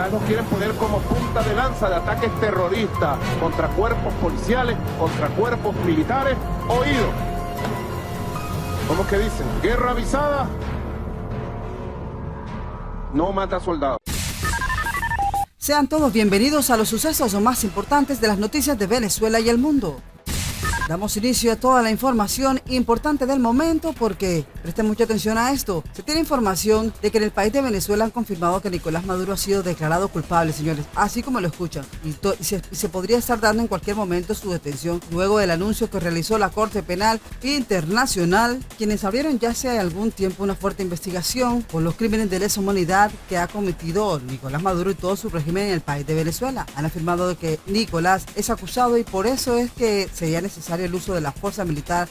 ya nos quieren poner como punta de lanza de ataques terroristas contra cuerpos policiales, contra cuerpos militares. Oído. ¿Cómo es que dicen? Guerra avisada no mata soldados. Sean todos bienvenidos a los sucesos más importantes de las noticias de Venezuela y el mundo. Damos inicio a toda la información importante del momento porque, presten mucha atención a esto, se tiene información de que en el país de Venezuela han confirmado que Nicolás Maduro ha sido declarado culpable, señores, así como lo escuchan, y se podría estar dando en cualquier momento su detención luego del anuncio que realizó la Corte Penal Internacional, quienes abrieron ya hace algún tiempo una fuerte investigación por los crímenes de lesa humanidad que ha cometido Nicolás Maduro y todo su régimen en el país de Venezuela. Han afirmado de que Nicolás es acusado y por eso es que sería necesario el uso de la fuerza militar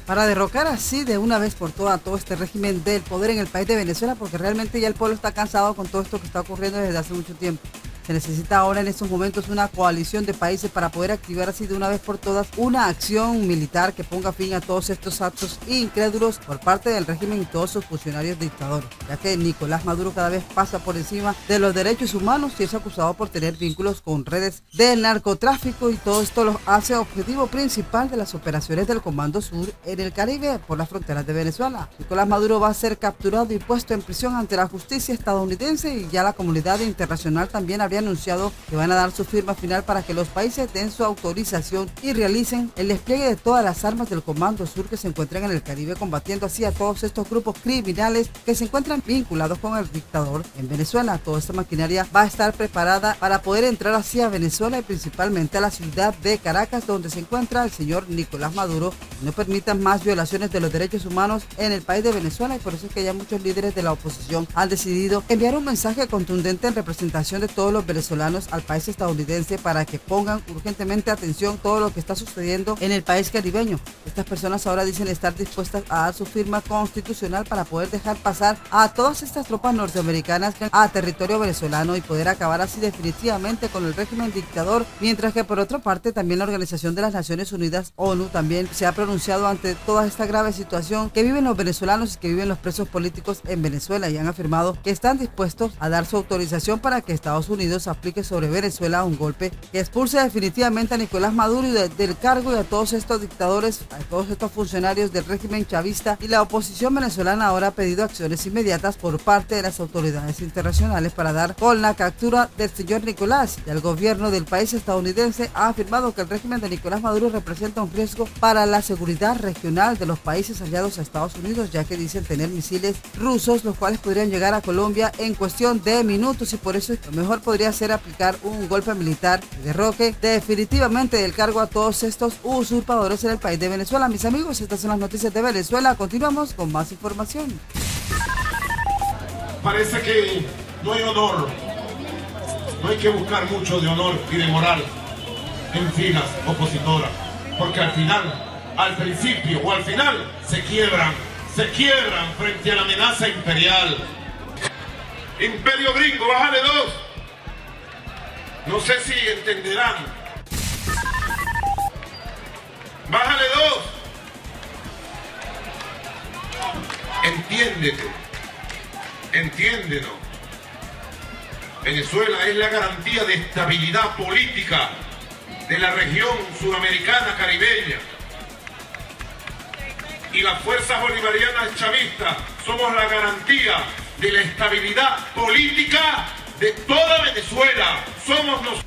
para derrocar así de una vez por todas todo este régimen del poder en el país de Venezuela, porque realmente ya el pueblo está cansado con todo esto que está ocurriendo desde hace mucho tiempo. Se necesita ahora en estos momentos una coalición de países para poder activar así de una vez por todas una acción militar que ponga fin a todos estos actos incrédulos por parte del régimen y todos sus funcionarios dictadores, ya que Nicolás Maduro cada vez pasa por encima de los derechos humanos y es acusado por tener vínculos con redes de narcotráfico, y todo esto lo hace objetivo principal de las operaciones del Comando Sur en el Caribe por las fronteras de Venezuela. Nicolás Maduro va a ser capturado y puesto en prisión ante la justicia estadounidense, y ya la comunidad internacional también habría anunciado que van a dar su firma final para que los países den su autorización y realicen el despliegue de todas las armas del Comando Sur que se encuentran en el Caribe, combatiendo así a todos estos grupos criminales que se encuentran vinculados con el dictador en Venezuela. Toda esta maquinaria va a estar preparada para poder entrar así a Venezuela y principalmente a la ciudad de Caracas, donde se encuentra el señor Nicolás Maduro. No permitan más violaciones de los derechos humanos en el país de Venezuela, y por eso es que ya muchos líderes de la oposición han decidido enviar un mensaje contundente en representación de todos los venezolanos al país estadounidense para que pongan urgentemente atención todo lo que está sucediendo en el país caribeño. Estas personas ahora dicen estar dispuestas a dar su firma constitucional para poder dejar pasar a todas estas tropas norteamericanas a territorio venezolano y poder acabar así definitivamente con el régimen dictador, mientras que por otra parte también la Organización de las Naciones Unidas, ONU, también se ha pronunciado ante toda esta grave situación que viven los venezolanos y que viven los presos políticos en Venezuela, y han afirmado que están dispuestos a dar su autorización para que Estados Unidos aplique sobre Venezuela un golpe que expulse definitivamente a Nicolás Maduro del cargo y a todos estos dictadores, a todos estos funcionarios del régimen chavista. Y la oposición venezolana ahora ha pedido acciones inmediatas por parte de las autoridades internacionales para dar con la captura del señor Nicolás. Y el gobierno del país estadounidense ha afirmado que el régimen de Nicolás Maduro representa un riesgo para la seguridad regional de los países aliados a Estados Unidos, ya que dicen tener misiles rusos los cuales podrían llegar a Colombia en cuestión de minutos, y por eso lo mejor podría ser aplicar un golpe militar que derroque definitivamente del cargo a todos estos usurpadores en el país de Venezuela. Mis amigos, estas son las noticias de Venezuela. Continuamos con más información. Parece que no hay honor, no hay que buscar mucho de honor y de moral en filas opositoras, porque al final, al principio o al final, se quiebran frente a la amenaza imperial. Imperio gringo, bájale 2. No sé si entenderán. Bájale 2. Entiéndenos. Venezuela es la garantía de estabilidad política de la región sudamericana caribeña. Y las fuerzas bolivarianas chavistas somos la garantía de la estabilidad política de toda Venezuela. Somos nosotros.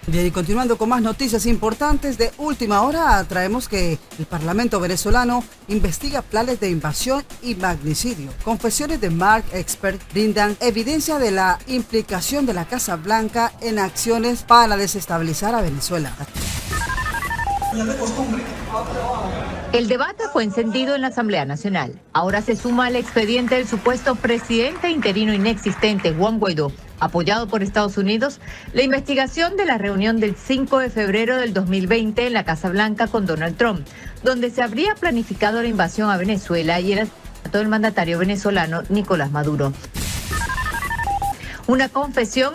Bien, y continuando con más noticias importantes de última hora, traemos que el Parlamento venezolano investiga planes de invasión y magnicidio. Confesiones de Mark Expert brindan evidencia de la implicación de la Casa Blanca en acciones para desestabilizar a Venezuela. El debate fue encendido en la Asamblea Nacional. Ahora se suma al expediente del supuesto presidente interino inexistente, Juan Guaidó, apoyado por Estados Unidos, la investigación de la reunión del 5 de febrero del 2020 en la Casa Blanca con Donald Trump, donde se habría planificado la invasión a Venezuela y el asesinato del mandatario venezolano Nicolás Maduro. Una confesión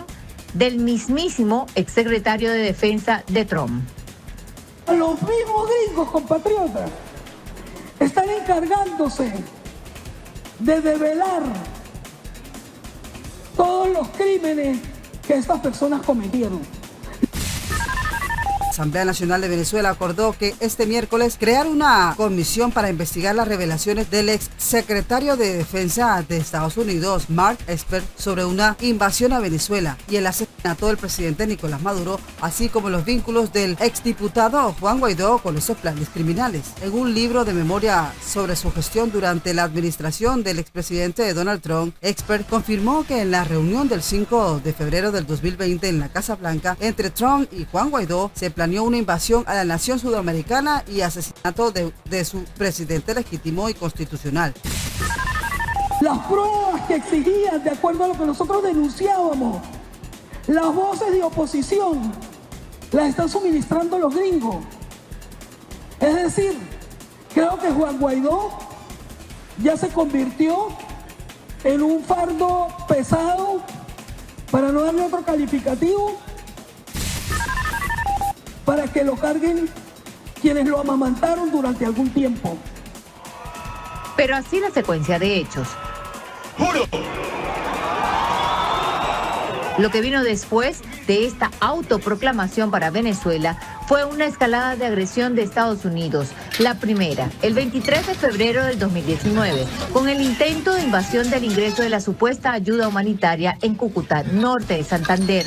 del mismísimo exsecretario de Defensa de Trump. Los mismos gringos compatriotas están encargándose de develar todos los crímenes que estas personas cometieron. La Asamblea Nacional de Venezuela acordó que este miércoles crear una comisión para investigar las revelaciones del ex secretario de Defensa de Estados Unidos, Mark Esper, sobre una invasión a Venezuela y el asesinato del presidente Nicolás Maduro, así como los vínculos del exdiputado Juan Guaidó con esos planes criminales. En un libro de memoria sobre su gestión durante la administración del expresidente Donald Trump, Esper confirmó que en la reunión del 5 de febrero del 2020 en la Casa Blanca entre Trump y Juan Guaidó se planeó una invasión a la nación sudamericana y asesinato de su presidente legítimo y constitucional. Las pruebas que exigían, de acuerdo a lo que nosotros denunciábamos, las voces de oposición las están suministrando los gringos. Es decir, creo que Juan Guaidó ya se convirtió en un fardo pesado, para no darle otro calificativo, para que lo carguen quienes lo amamantaron durante algún tiempo. Pero así la secuencia de hechos. ¡Juro! Lo que vino después de esta autoproclamación para Venezuela fue una escalada de agresión de Estados Unidos. La primera, el 23 de febrero del 2019, con el intento de invasión del ingreso de la supuesta ayuda humanitaria en Cúcuta, norte de Santander.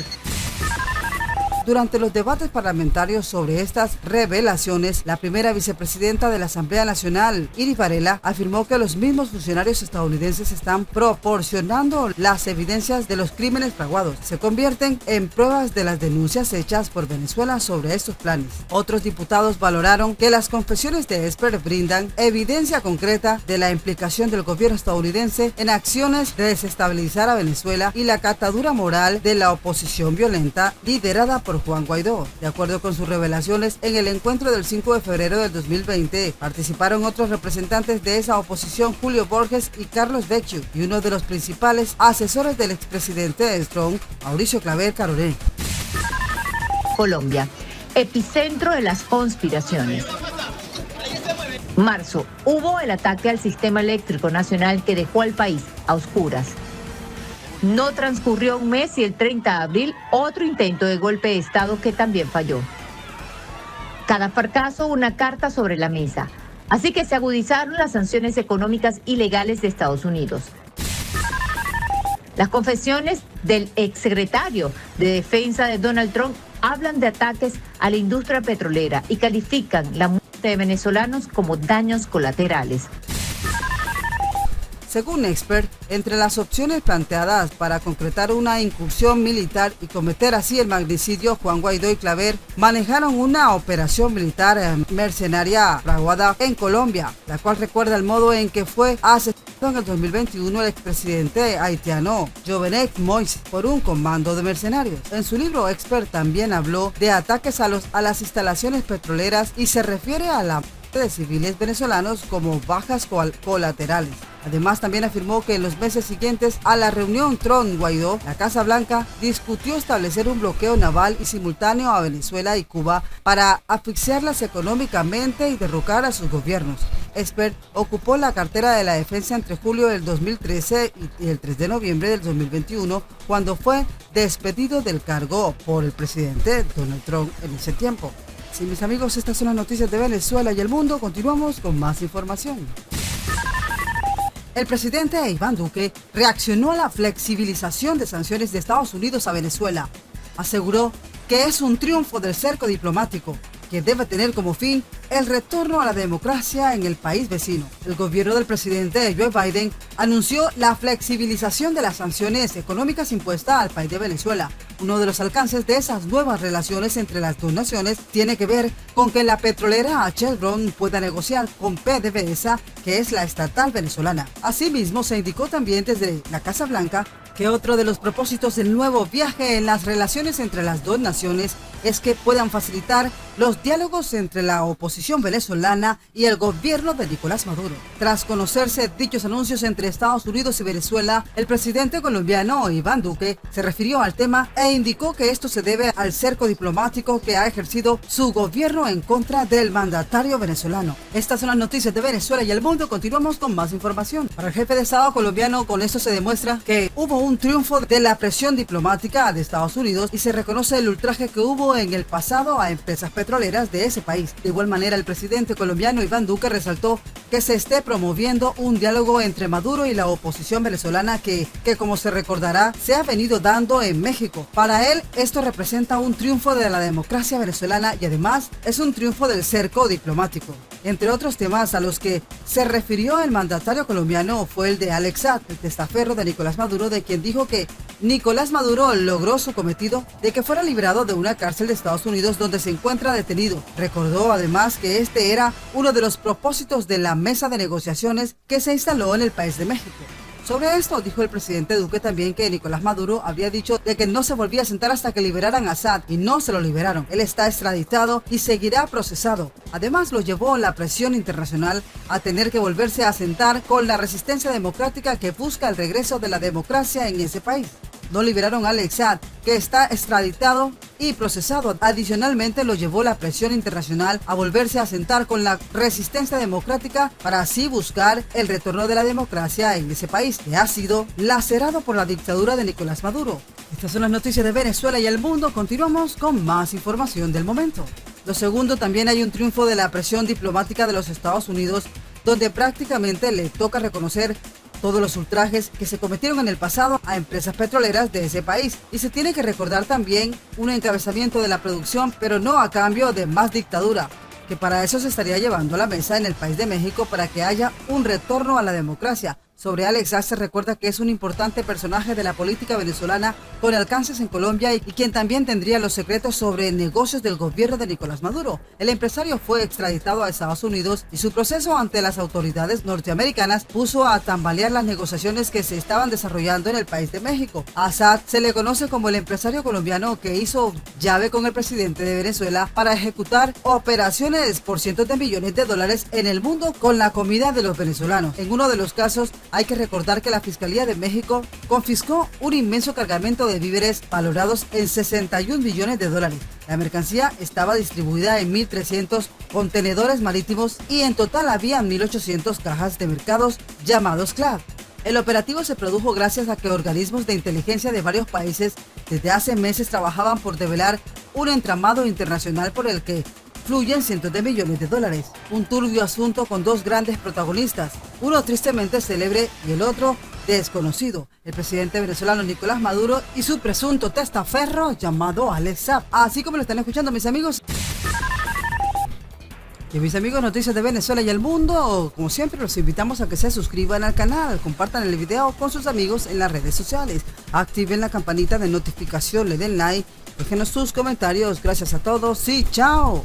Durante los debates parlamentarios sobre estas revelaciones, la primera vicepresidenta de la Asamblea Nacional, Iris Varela, afirmó que los mismos funcionarios estadounidenses están proporcionando las evidencias de los crímenes fraguados. Se convierten en pruebas de las denuncias hechas por Venezuela sobre estos planes. Otros diputados valoraron que las confesiones de Esper brindan evidencia concreta de la implicación del gobierno estadounidense en acciones de desestabilizar a Venezuela y la catadura moral de la oposición violenta liderada por Juan Guaidó. De acuerdo con sus revelaciones, en el encuentro del 5 de febrero del 2020 participaron otros representantes de esa oposición, Julio Borges y Carlos Becciu, y uno de los principales asesores del expresidente de Trump, Mauricio Claver Caroné. Colombia, epicentro de las conspiraciones. Marzo, hubo el ataque al sistema eléctrico nacional que dejó al país a oscuras. No transcurrió un mes y el 30 de abril otro intento de golpe de Estado que también falló. Cada fracaso una carta sobre la mesa. Así que se agudizaron las sanciones económicas ilegales de Estados Unidos. Las confesiones del exsecretario de Defensa de Donald Trump hablan de ataques a la industria petrolera y califican la muerte de venezolanos como daños colaterales. Según Expert, entre las opciones planteadas para concretar una incursión militar y cometer así el magnicidio, Juan Guaidó y Claver manejaron una operación militar mercenaria fraguada en Colombia, la cual recuerda el modo en que fue asesinado en el 2021 el expresidente haitiano Jovenel Moïse por un comando de mercenarios. En su libro, Expert también habló de ataques a las instalaciones petroleras y se refiere a la de civiles venezolanos como bajas colaterales. Además, también afirmó que en los meses siguientes a la reunión Trump-Guaidó, la Casa Blanca discutió establecer un bloqueo naval y simultáneo a Venezuela y Cuba para asfixiarlas económicamente y derrocar a sus gobiernos. Esper ocupó la cartera de la defensa entre julio del 2013 y el 3 de noviembre del 2021, cuando fue despedido del cargo por el presidente Donald Trump en ese tiempo. Sí, mis amigos, estas son las noticias de Venezuela y el mundo. Continuamos con más información. El presidente Iván Duque reaccionó a la flexibilización de sanciones de Estados Unidos a Venezuela. Aseguró que es un triunfo del cerco diplomático, que debe tener como fin el retorno a la democracia en el país vecino. El gobierno del presidente Joe Biden anunció la flexibilización de las sanciones económicas impuestas al país de Venezuela. Uno de los alcances de esas nuevas relaciones entre las dos naciones tiene que ver con que la petrolera Chevron pueda negociar con PDVSA, que es la estatal venezolana. Asimismo, se indicó también desde la Casa Blanca que otro de los propósitos del nuevo viaje en las relaciones entre las dos naciones es que puedan facilitar los diálogos entre la oposición oposición venezolana y el gobierno de Nicolás Maduro. Tras conocerse dichos anuncios entre Estados Unidos y Venezuela, el presidente colombiano Iván Duque se refirió al tema e indicó que esto se debe al cerco diplomático que ha ejercido su gobierno en contra del mandatario venezolano. Estas son las noticias de Venezuela y el mundo. Continuamos con más información. Para el jefe de Estado colombiano, con esto se demuestra que hubo un triunfo de la presión diplomática de Estados Unidos y se reconoce el ultraje que hubo en el pasado a empresas petroleras de ese país. De igual manera, el presidente colombiano Iván Duque resaltó que se esté promoviendo un diálogo entre Maduro y la oposición venezolana que como se recordará, se ha venido dando en México. Para él, esto representa un triunfo de la democracia venezolana y además es un triunfo del cerco diplomático. Entre otros temas a los que se refirió el mandatario colombiano fue el de Alex Saab, el testaferro de Nicolás Maduro, de quien dijo que Nicolás Maduro logró su cometido de que fuera liberado de una cárcel de Estados Unidos donde se encuentra detenido. Recordó además que este era uno de los propósitos de la mesa de negociaciones que se instaló en el país de México. Sobre esto dijo el presidente Duque también que Nicolás Maduro había dicho de que no se volvía a sentar hasta que liberaran a Saab y no se lo liberaron. Él está extraditado y seguirá procesado. Además lo llevó la presión internacional a tener que volverse a sentar con la resistencia democrática que busca el regreso de la democracia en ese país. No liberaron a Alex Saab, que está extraditado y procesado. Adicionalmente lo llevó la presión internacional a volverse a sentar con la resistencia democrática para así buscar el retorno de la democracia en ese país que ha sido lacerado por la dictadura de Nicolás Maduro. Estas son las noticias de Venezuela y el mundo. Continuamos con más información del momento. Lo segundo, también hay un triunfo de la presión diplomática de los Estados Unidos, donde prácticamente le toca reconocer todos los ultrajes que se cometieron en el pasado a empresas petroleras de ese país. Y se tiene que recordar también un encabezamiento de la producción, pero no a cambio de más dictadura, que para eso se estaría llevando a la mesa en el país de México para que haya un retorno a la democracia. Sobre Alex Saab se recuerda que es un importante personaje de la política venezolana con alcances en Colombia y quien también tendría los secretos sobre negocios del gobierno de Nicolás Maduro. El empresario fue extraditado a Estados Unidos y su proceso ante las autoridades norteamericanas puso a tambalear las negociaciones que se estaban desarrollando en el país de México. A Saab se le conoce como el empresario colombiano que hizo llave con el presidente de Venezuela para ejecutar operaciones por cientos de millones de dólares en el mundo con la comida de los venezolanos. En uno de los casos, hay que recordar que la Fiscalía de México confiscó un inmenso cargamento de víveres valorados en 61 millones de dólares. La mercancía estaba distribuida en 1.300 contenedores marítimos y en total había 1.800 cajas de mercados llamados CLAV. El operativo se produjo gracias a que organismos de inteligencia de varios países desde hace meses trabajaban por develar un entramado internacional por el que fluyen cientos de millones de dólares. Un turbio asunto con dos grandes protagonistas, uno tristemente célebre y el otro desconocido, el presidente venezolano Nicolás Maduro y su presunto testaferro llamado Alex Saab. Así como lo están escuchando, mis amigos. Y mis amigos, noticias de Venezuela y el mundo, como siempre los invitamos a que se suscriban al canal, compartan el video con sus amigos en las redes sociales, activen la campanita de notificación, le den like, déjenos sus comentarios. Gracias a todos y chao.